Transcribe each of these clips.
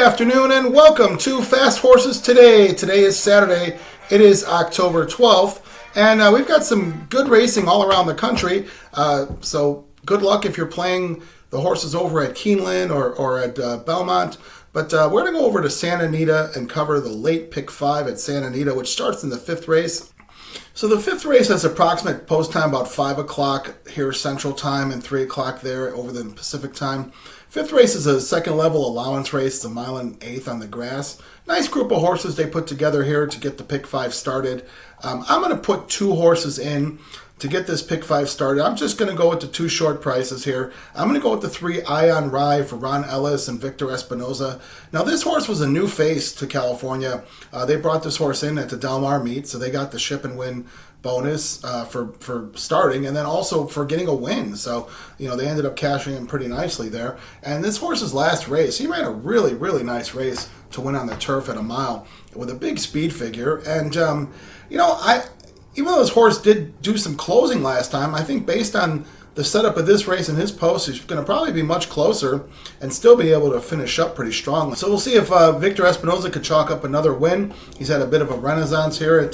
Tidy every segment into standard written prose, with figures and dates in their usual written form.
afternoon and welcome to Fast Horses Today. Today is Saturday. It is October 12th, and we've got some good racing all around the country. So good luck if you're playing the horses over at Keeneland or at Belmont. But we're going to go over to Santa Anita and cover the late pick 5 at Santa Anita, which starts in the 5th race. So the 5th race has approximate post time about 5 o'clock here Central Time and 3 o'clock there over the Pacific Time. 5th race is a second level allowance race. It's a mile and 1/8 on the grass. Nice group of horses they put together here to get the pick 5 started. I'm going to put 2 horses in to get this pick 5 started. I'm just going to go with the 2 short prices here. I'm going to go with the 3 Ion Rye for Ron Ellis and Victor Espinoza. Now this horse was a new face to California. They brought this horse in at the Del Mar meet, so they got the ship and win bonus for starting, and then also for getting a win. So, they ended up cashing in pretty nicely there. And this horse's last race, he ran a really, really nice race to win on the turf at a mile with a big speed figure. And, even though this horse did do some closing last time, I think based on the setup of this race and his post, he's going to probably be much closer and still be able to finish up pretty strongly. So we'll see if Victor Espinoza could chalk up another win. He's had a bit of a renaissance here at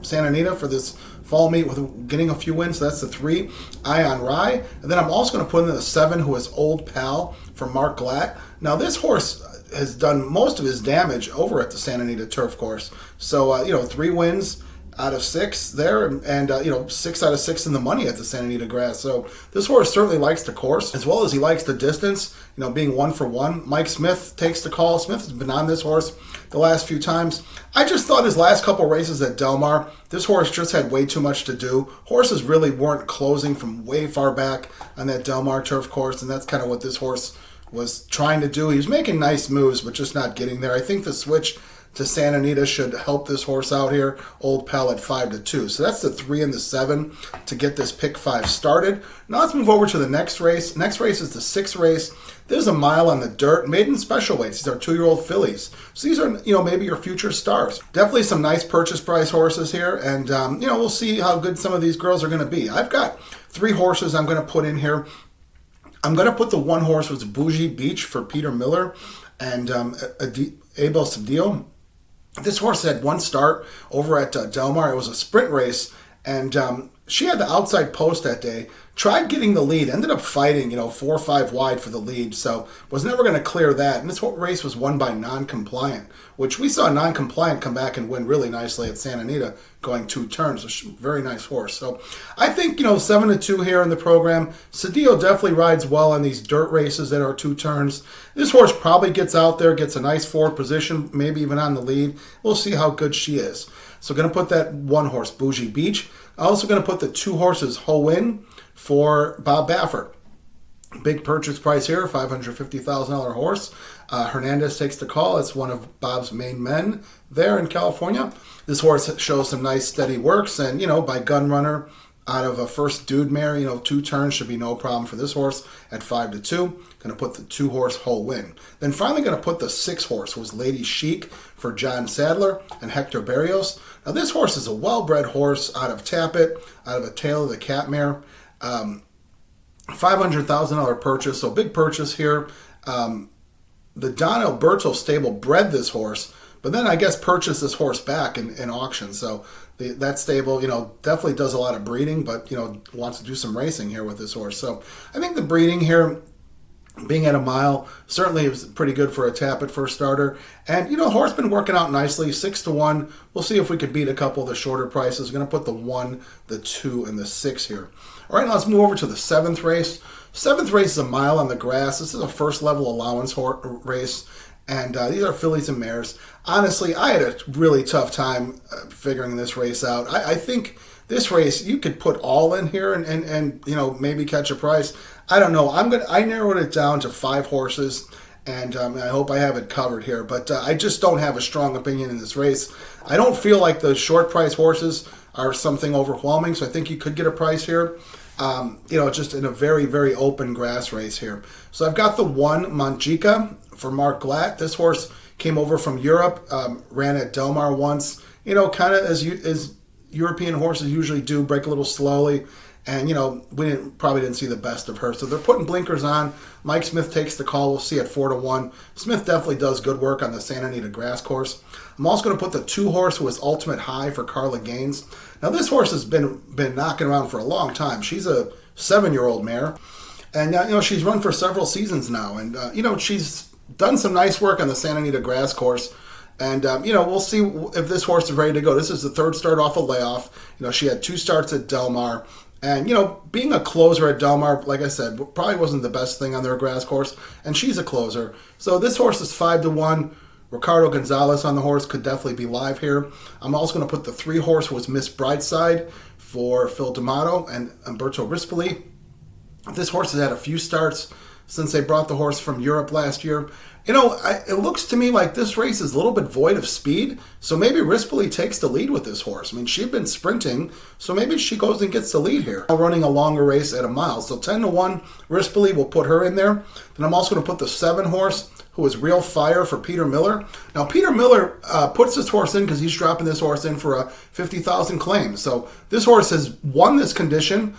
Santa Anita for this fall meet with getting a few wins. So that's the 3 Ion Rye. And then I'm also going to put in the 7 who is Old Pal for Mark Glatt. Now this horse has done most of his damage over at the Santa Anita turf course. So, 3 wins out of 6 there, and 6 out of 6 in the money at the Santa Anita grass. So this horse certainly likes the course as well as he likes the distance, being 1 for 1. Mike Smith takes the call. Smith has been on this horse the last few times. I just thought his last couple races at Del Mar, this horse just had way too much to do. Horses really weren't closing from way far back on that Del Mar turf course, and that's kind of what this horse was trying to do. He was making nice moves, but just not getting there. I think the switch to Santa Anita should help this horse out here. Old Pal at 5-2. So that's the 3 and the 7 to get this pick 5 started. Now let's move over to the next race. Next race is the 6th race. There's a mile on the dirt, maiden special weights. These are 2-year-old fillies. So these are, maybe your future stars. Definitely some nice purchase price horses here. And, we'll see how good some of these girls are going to be. I've got 3 horses I'm going to put in here. I'm going to put the 1 horse was Bougie Beach for Peter Miller and Abel Cedillo. This horse had 1 start over at Del Mar. It was a sprint race, and she had the outside post that day. Tried getting the lead, ended up fighting, 4 or 5 wide for the lead, so was never going to clear that. And this race was won by Non-Compliant, which we saw Non-Compliant come back and win really nicely at Santa Anita, going 2 turns. A very nice horse. So I think, 7-2 here in the program. Cedillo definitely rides well on these dirt races that are 2 turns. This horse probably gets out there, gets a nice forward position, maybe even on the lead. We'll see how good she is. So going to put that 1 horse, Bougie Beach. I'm also going to put the 2 horses, Ho Win for Bob Baffert. Big purchase price here, $550,000 horse. Hernandez takes the call. It's one of Bob's main men there in California. This horse shows some nice steady works, and, by gun runner out of a first dude mare, 2 turns should be no problem for this horse at 5-2. Going to put the 2 horse Whole Win. Then finally going to put the 6 horse was Lady Chic for John Sadler and Hector Barrios. Now this horse is a well-bred horse out of Tappet, out of a Tail of the Cat mare. $500,000 purchase, so big purchase here. The Don Alberto stable bred this horse, but then I guess purchased this horse back in auction. So that stable, definitely does a lot of breeding, but, wants to do some racing here with this horse. So I think the breeding here, being at a mile, certainly was pretty good for a Tappet first starter. And, horse been working out nicely, 6-1. We'll see if we could beat a couple of the shorter prices. We're going to put the 1, the 2, and the 6 here. All right, now let's move over to the 7th race. 7th race is a mile on the grass. This is a first level allowance race. And these are fillies and mares. Honestly, I had a really tough time figuring this race out. I think this race, you could put all in here and maybe catch a price. I don't know. I narrowed it down to 5 horses, and I hope I have it covered here. But I just don't have a strong opinion in this race. I don't feel like the short price horses are something overwhelming, so I think you could get a price here. Just in a very, very open grass race here. So I've got the 1 Manjica for Mark Glatt. This horse came over from Europe, ran at Del Mar once. Kind of as European horses usually do, break a little slowly. And, we probably didn't see the best of her. So they're putting blinkers on. Mike Smith takes the call. We'll see at 4-1. Smith definitely does good work on the Santa Anita grass course. I'm also going to put the 2 horse who was Ultimate High for Carla Gaines. Now, this horse has been knocking around for a long time. She's a 7-year-old mare. And, she's run for several seasons now. And, she's done some nice work on the Santa Anita grass course. And, we'll see if this horse is ready to go. This is the 3rd start off a layoff. She had 2 starts at Del Mar. And, being a closer at Del Mar, like I said, probably wasn't the best thing on their grass course. And she's a closer. So this horse is 5-1. Ricardo Gonzalez on the horse could definitely be live here. I'm also going to put the 3 horse who was Miss Brightside for Phil D'Amato and Umberto Rispoli. This horse has had a few starts since they brought the horse from Europe last year. It looks to me like this race is a little bit void of speed, so maybe Rispoli takes the lead with this horse. I mean, she'd been sprinting, so maybe she goes and gets the lead here. Running a longer race at a mile, so 10-1, Rispoli will put her in there. Then I'm also going to put the 7 horse, who is Real Fire for Peter Miller. Now, Peter Miller puts this horse in because he's dropping this horse in for a 50,000 claim. So this horse has won this condition.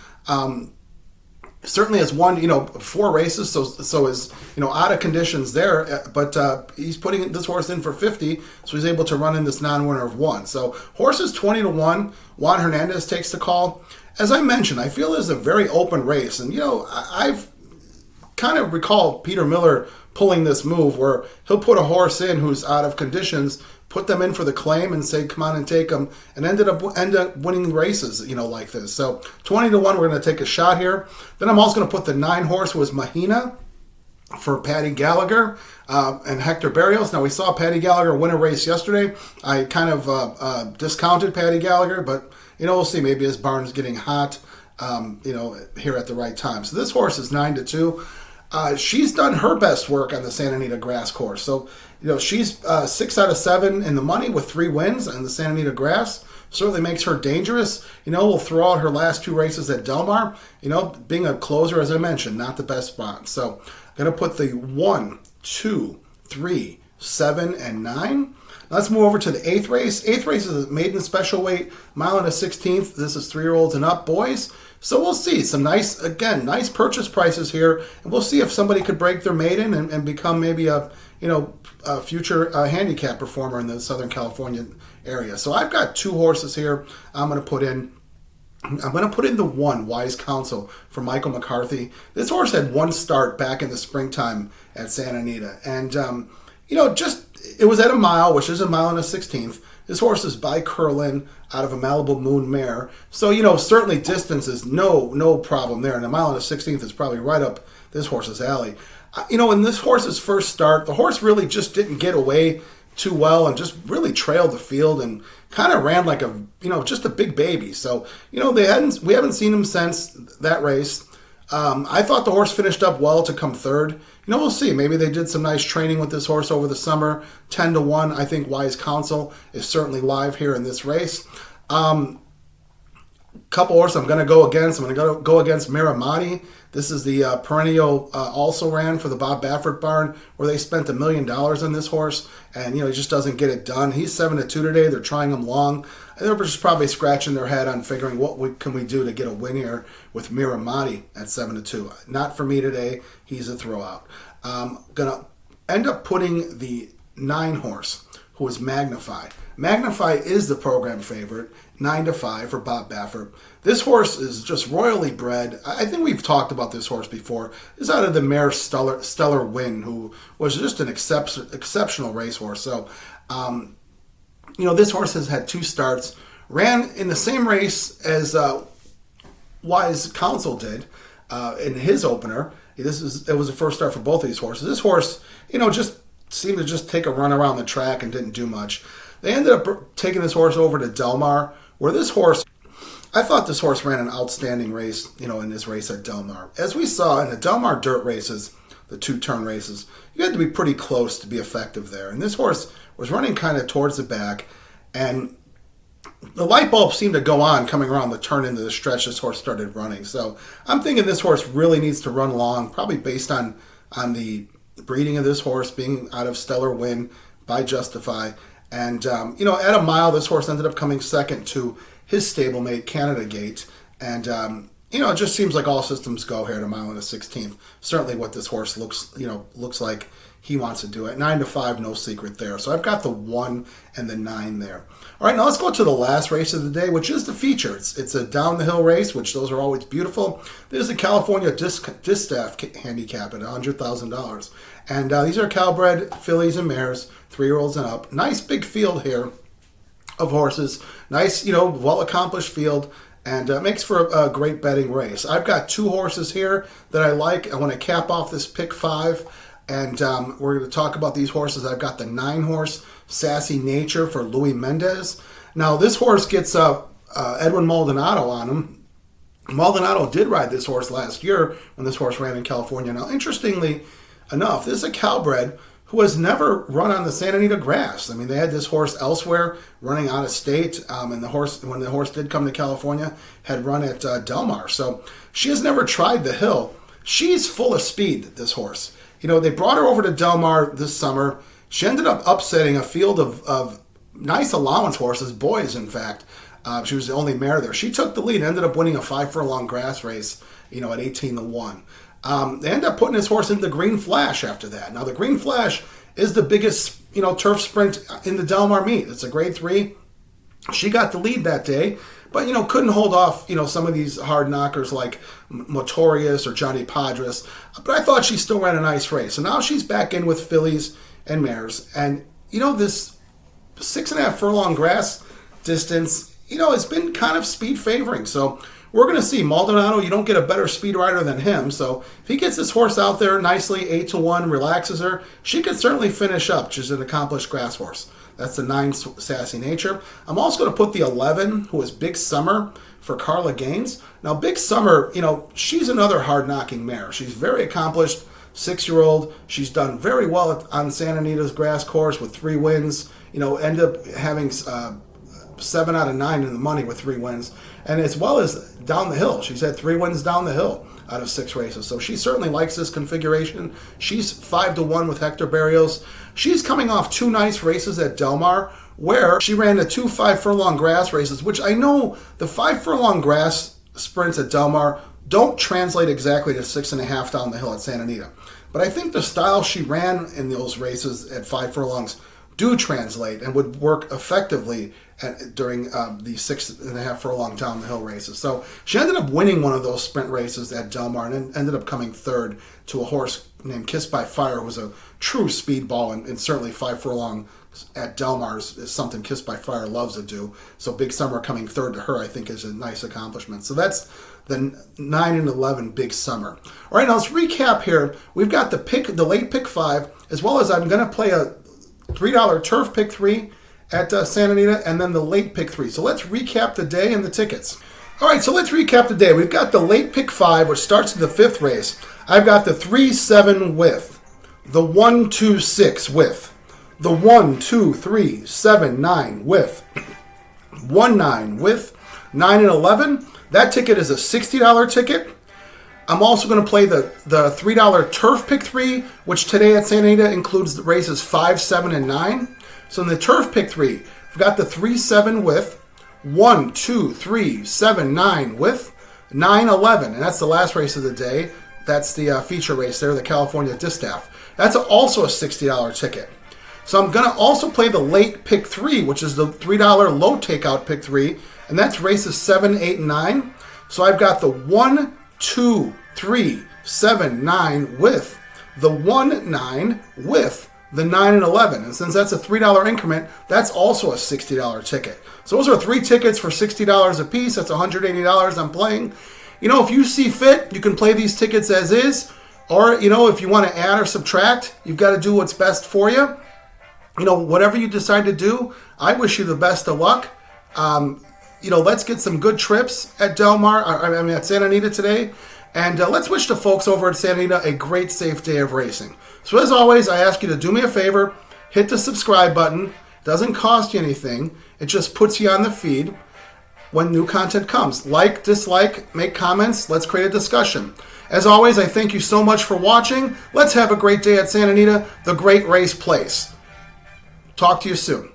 Certainly has won, 4 races, so is, out of conditions there. But he's putting this horse in for 50, so he's able to run in this non-winner of 1. So horse is 20-1. Juan Hernandez takes the call. As I mentioned, I feel this is a very open race, and I've kind of recall Peter Miller pulling this move where he'll put a horse in who's out of conditions, put them in for the claim and say, come on and take them, and end up winning races, like this. So 20-1, we're going to take a shot here. Then I'm also going to put the 9 horse, who was Mahina, for Patty Gallagher and Hector Barrios. Now, we saw Patty Gallagher win a race yesterday. I kind of discounted Patty Gallagher, but, we'll see. Maybe his barn's getting hot, here at the right time. So this horse is 9-2. She's done her best work on the Santa Anita grass course. So, she's 6 out of 7 in the money with 3 wins on the Santa Anita grass. Certainly makes her dangerous. We'll throw out her last 2 races at Del Mar. Being a closer, as I mentioned, not the best spot. So, I'm going to put the 1, 2, 3, 7, and 9. Let's move over to the 8th race. 8th race is a maiden special weight, mile and a 16th. This is 3-year-olds and up, boys. So we'll see. Some nice purchase prices here. And we'll see if somebody could break their maiden and become maybe a future handicap performer in the Southern California area. So I've got 2 horses here I'm going to put in. I'm going to put in the 1, Wise Counsel, for Michael McCarthy. This horse had 1 start back in the springtime at Santa Anita. And, it was at a mile, which is a mile and a 16th. This horse is by Curlin out of a Malibu Moon mare. So, certainly distance is no problem there. And a mile and a 16th is probably right up this horse's alley. In this horse's first start, the horse really just didn't get away too well and just really trailed the field and kind of ran like just a big baby. So, we haven't seen him since that race. I thought the horse finished up well to come 3rd. We'll see. Maybe they did some nice training with this horse over the summer. 10-1. I think Wise Counsel is certainly live here in this race. Couple horses I'm going to go against. I'm going to go against Miramati. This is the perennial also ran for the Bob Baffert barn, where they spent $1 million on this horse, and he just doesn't get it done. He's 7-2 today. They're trying him long. They're just probably scratching their head on figuring what can we do to get a win here with Miramati at 7-2. Not for me today. He's a throwout. Gonna end up putting the 9 horse, who is Magnify. Magnify is the program favorite, 9-5 for Bob Baffert. This horse is just royally bred. I think we've talked about this horse before. It's out of the mare Stellar Win, who was just an exceptional racehorse. So, this horse has had 2 starts, ran in the same race as Wise Counsel did in his opener. It was the first start for both of these horses. This horse, just seemed to just take a run around the track and didn't do much. They ended up taking this horse over to Del Mar, where this horse, I thought this horse ran an outstanding race, in this race at Del Mar. As we saw in the Del Mar dirt races, the 2-turn races, you had to be pretty close to be effective there. And this horse was running kind of towards the back, and the light bulb seemed to go on coming around the turn into the stretch. This horse started running. So I'm thinking this horse really needs to run long, probably based on the breeding of this horse being out of Stellar Win by Justify. And, at a mile, this horse ended up coming second to his stablemate, Canada Gate. And, it just seems like all systems go here at a mile and a 16th. Certainly what this horse looks like he wants to do it. 9-5, no secret there. So I've got the 1 and the 9 there. All right, now let's go to the last race of the day, which is the feature. It's a down the hill race, which those are always beautiful. This is the California Distaff handicap at $100,000. And these are Calbred fillies and mares, 3-year-olds and up. Nice big field here of horses. Nice, well-accomplished field. And makes for a great betting race. I've got 2 horses here that I like. I want to cap off this pick 5. And we're going to talk about these horses. I've got the 9-horse Sassy Nature for Louis Mendez. Now, this horse gets Edwin Maldonado on him. Maldonado did ride this horse last year when this horse ran in California. Now, interestingly enough, this is a Calbred who has never run on the Santa Anita grass. I mean, they had this horse elsewhere running out of state, and when the horse did come to California, had run at Del Mar. So she has never tried the hill. She's full of speed, this horse. They brought her over to Del Mar this summer. She ended up upsetting a field of nice allowance horses, boys, in fact. She was the only mare there. She took the lead and ended up winning a 5 furlong grass race, at 18-1. They ended up putting his horse into the Green Flash after that. Now, the Green Flash is the biggest, turf sprint in the Del Mar meet. It's a grade 3. She got the lead that day, but, couldn't hold off, some of these hard knockers like Motorius or Johnny Padres. But I thought she still ran a nice race. So now she's back in with fillies and mares. And, this 6.5 furlong grass distance, it's been kind of speed favoring. So we're going to see. Maldonado, you don't get a better speed rider than him. So if he gets this horse out there nicely, 8-1, relaxes her, she could certainly finish up. She's an accomplished grass horse. That's the 9 Sassy Nature. I'm also going to put the 11, who is Big Summer, for Carla Gaines. Now, Big Summer, she's another hard-knocking mare. She's very accomplished, 6-year-old. She's done very well on Santa Anita's grass course with 3 wins. Ended up having 7 out of 9 in the money with 3 wins. And as well as down the hill. She's had 3 wins down the hill out of 6 races. So she certainly likes this configuration. She's 5-1 with Hector Berrios. She's coming off 2 nice races at Del Mar where she ran the 2 5 furlong grass races, which I know the 5 furlong grass sprints at Del Mar don't translate exactly to 6.5 down the hill at Santa Anita. But I think the style she ran in those races at 5 furlongs do translate and would work effectively during the 6.5 furlong down the hill races. So she ended up winning one of those sprint races at Del Mar and ended up coming third to a horse named Kissed by Fire, who was a true speedball, and certainly 5 furlong at Del Mar is something Kissed by Fire loves to do. So Big Summer coming third to her, I think, is a nice accomplishment. So that's the 9 and 11 Big Summer. All right, now let's recap here. We've got the late pick 5, as well as I'm going to play a $3 turf pick 3 at Santa Anita, and then the late pick 3. So let's recap the day and the tickets. All right, so let's recap the day. We've got the late pick 5, which starts in the 5th race. I've got the 3-7 with, the 1-2-6 with, the 1-2-3-7-9 with, 1-9 with, 9 and 11. That ticket is a $60 ticket. I'm also going to play the $3 turf pick 3, which today at Santa Anita includes the races 5, 7, and 9. So in the turf pick 3, we've got the 3-7 with, 1-2-3-7-9 with, 9-11, and that's the last race of the day. That's the feature race there, the California Distaff. That's also a $60 ticket. So I'm going to also play the late pick 3, which is the $3 low takeout pick 3, and that's races 7, 8, and 9. So I've got the 1-2-3-7-9 with, the 1-9 with, the 9 and 11. And since that's a $3 increment, that's also a $60 ticket. So those are 3 tickets for $60 a piece. That's $180 I'm playing. If you see fit, you can play these tickets as is. Or, if you want to add or subtract, you've got to do what's best for you. Whatever you decide to do, I wish you the best of luck. Let's get some good trips at Del Mar, at Santa Anita today. And let's wish the folks over at Santa Anita a great, safe day of racing. So as always, I ask you to do me a favor, hit the subscribe button. It doesn't cost you anything. It just puts you on the feed when new content comes. Like, dislike, make comments. Let's create a discussion. As always, I thank you so much for watching. Let's have a great day at Santa Anita, the great race place. Talk to you soon.